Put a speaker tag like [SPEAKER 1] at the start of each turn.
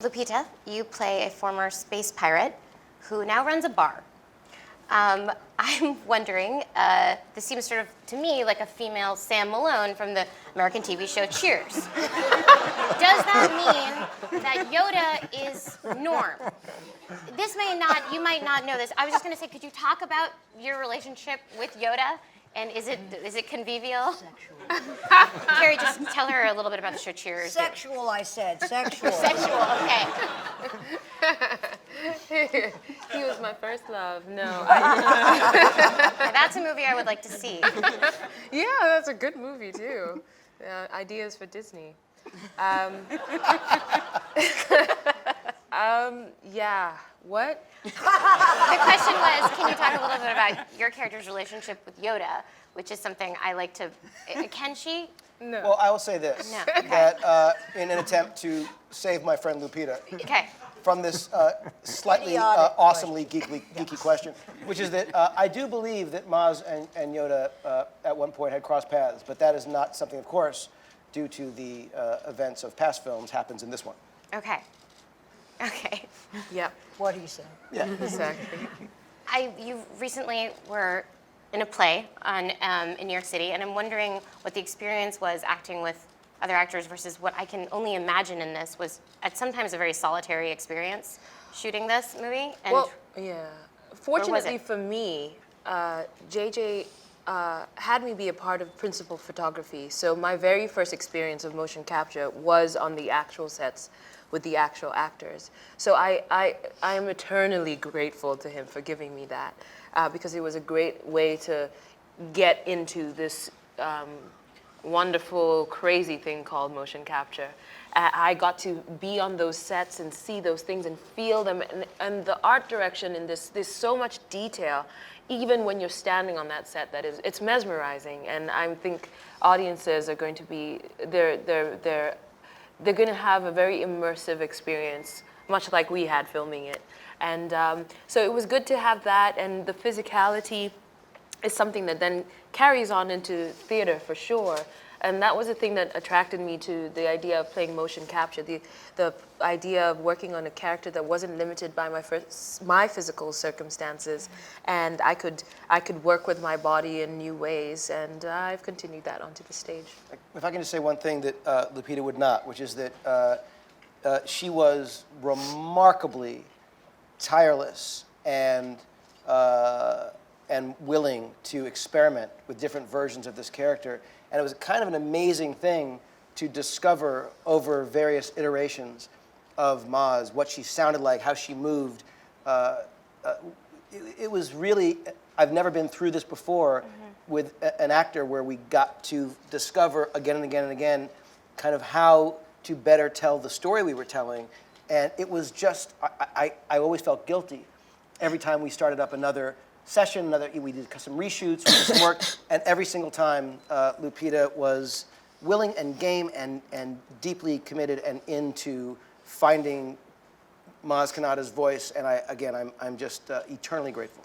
[SPEAKER 1] Lupita, you play a former space pirate who now runs a bar. I'm wondering, this seems sort of, to me, like a female Sam Malone from the American TV show Cheers. Does that mean that Yoda is Norm? You might not know this. I was just going to say, could you talk about your relationship with Yoda? And is it convivial?
[SPEAKER 2] Sexual.
[SPEAKER 1] Carrie, just tell her a little bit about the show Cheers.
[SPEAKER 2] Sexual, I said. Sexual.
[SPEAKER 1] Sexual, okay.
[SPEAKER 3] He was my first love. No.
[SPEAKER 1] That's a movie I would like to see.
[SPEAKER 3] Yeah, that's a good movie too. Ideas for Disney. Yeah. What?
[SPEAKER 1] The question was, can you talk a little bit about your character's relationship with Yoda, which is something I like to. Can she?
[SPEAKER 3] No.
[SPEAKER 4] Well, I will say this,
[SPEAKER 1] No, okay.
[SPEAKER 4] that in an attempt to save my friend Lupita
[SPEAKER 1] Okay.
[SPEAKER 4] from this slightly
[SPEAKER 2] Idiotic
[SPEAKER 4] awesomely geeky question, which is that I do believe that Maz and Yoda at one point had crossed paths, but that is not something, of course, due to the events of past films, happens in this one.
[SPEAKER 1] Okay. Okay.
[SPEAKER 3] Yep.
[SPEAKER 2] What do you say?
[SPEAKER 4] Yeah.
[SPEAKER 3] Exactly.
[SPEAKER 1] You recently were in a play in New York City, and I'm wondering what the experience was acting with other actors versus what I can only imagine in this was at sometimes a very solitary experience shooting this movie. And
[SPEAKER 3] Well, yeah. Fortunately
[SPEAKER 1] it?
[SPEAKER 3] for me, JJ had me be a part of principal photography. So my very first experience of motion capture was on the actual sets with the actual actors. So I am eternally grateful to him for giving me that because it was a great way to get into this wonderful, crazy thing called motion capture. I got to be on those sets and see those things and feel them, and the art direction in this, there's so much detail, even when you're standing on that set, it's mesmerizing, and I think audiences are going to be, they're going to have a very immersive experience, much like we had filming it. And so it was good to have that, and the physicality is something that then carries on into theater for sure. And that was the thing that attracted me to the idea of playing motion capture, the idea of working on a character that wasn't limited by my physical circumstances, and I could work with my body in new ways, and I've continued that onto the stage.
[SPEAKER 4] If I can just say one thing that Lupita would not, which is that she was remarkably tireless and willing to experiment with different versions of this character. And it was kind of an amazing thing to discover over various iterations of Maz, what she sounded like, how she moved. It was really, I've never been through this before with an actor where we got to discover again and again and again kind of how to better tell the story we were telling. And it was just, I always felt guilty every time we started up another session, we did some reshoots, we did some work, and every single time Lupita was willing and game and deeply committed and into finding Maz Kanata's voice, and I'm just eternally grateful.